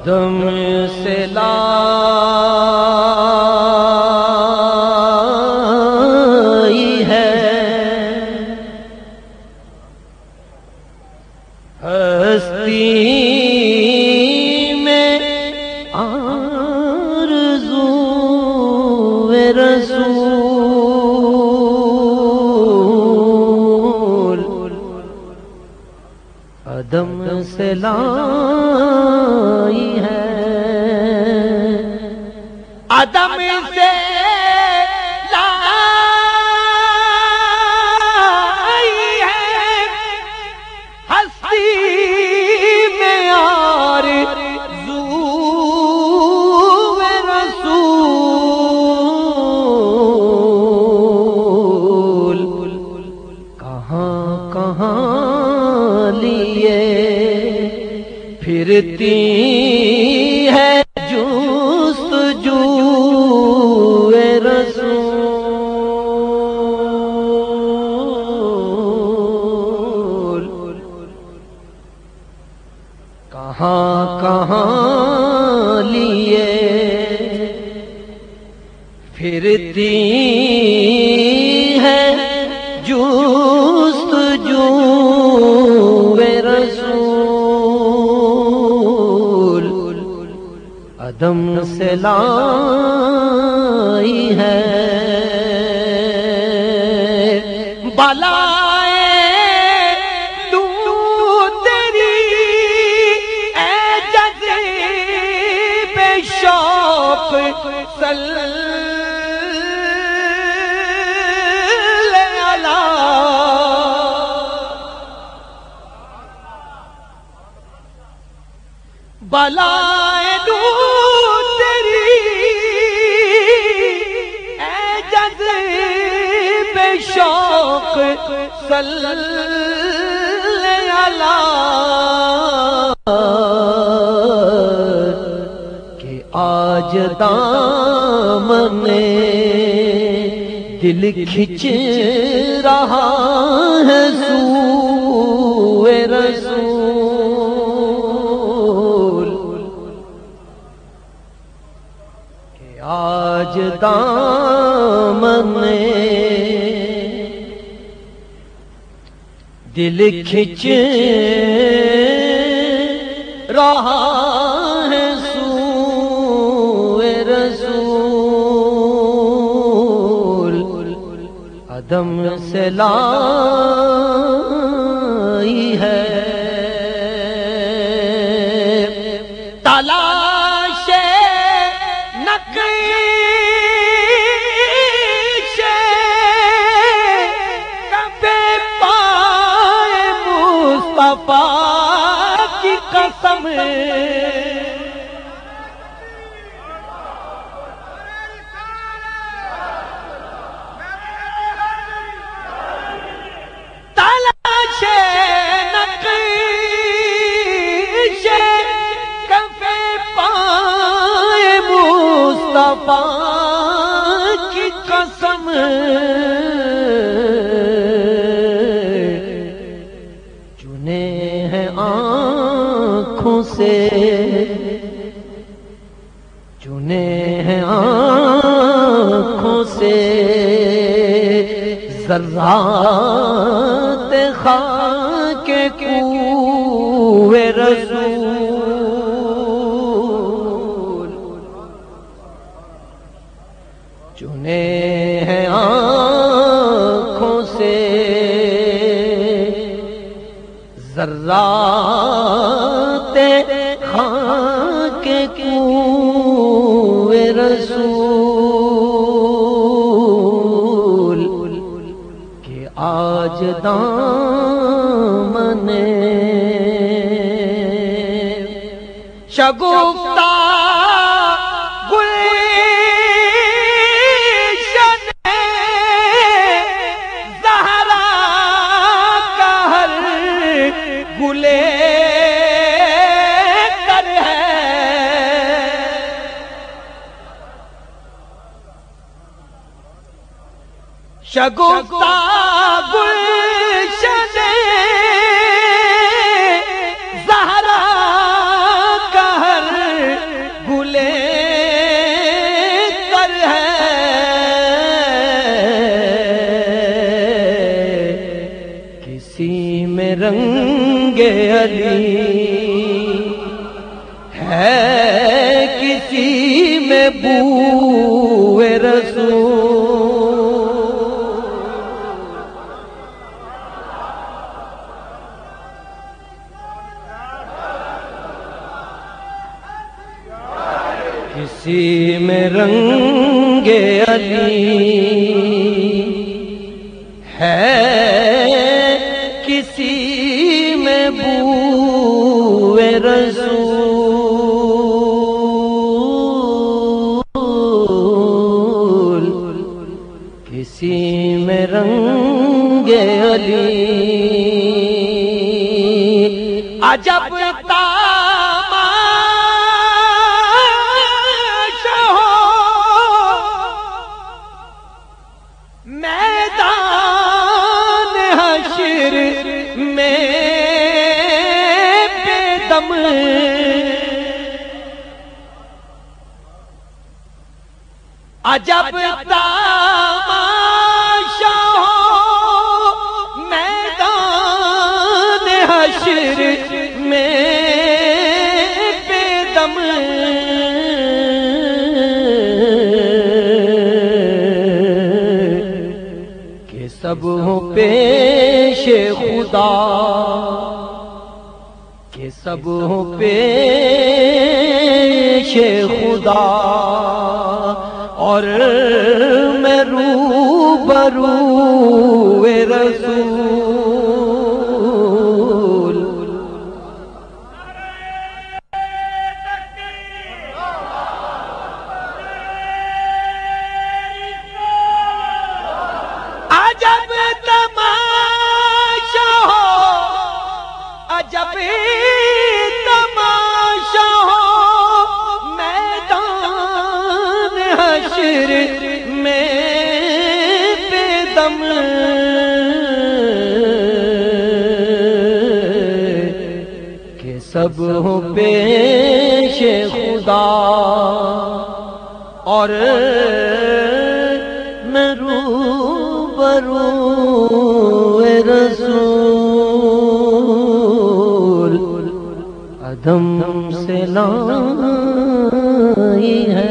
دم سے لائی ہے ہستی میں آرزو رسول عدم سے لائی ہے عدم سے لائی ہے ہستی میں آرزو رسول کہاں کہاں لیے پھرتی ہے جستجو رسول کہاں کہاں لیے پھرتی ہے جستجو رسول عدم سے لائی ہے بالائے دوں تیری اے جذب شوق صلی بالائے دوں تیری اے جذب شوق صلی اللہ کہ آج دامن دل کھچ رہا ہے سوئے رسول آج دامن دل کھچ رہا ہے سوئے رسول عدم سے لائی ہے تلاش کی قسم تلاش نقش کف پائے مصطفیٰ کی قسم سے چنے ہیں آنکھوں سے ذرات خاک کوئے رسول چنے ہیں آنکھوں سے ذرات خاک کوئے رسول کہ آج دامن شگفتہ شگفتہ گلشن زہرا کا ہے کسی میں بوئے رسول، کسی میں رنگ علی ہے، کسی میں بوئے رسول، کسی میں رنگ علی، عجب تماشا ہو میدان حشر میں بے دم، عجب تماشا ہو میدان حشر میں بے دم، کہ سب ہو پیش خدا، کہ سب ہو پیش خدا، اور میں روبرو رسول، عجب تماشا ہو، عجب تماشا ہو میدان حشر میں بے دم، کہ سب ہو پیش خدا، اور میں روبرو رسول، عدم سے لائی ہے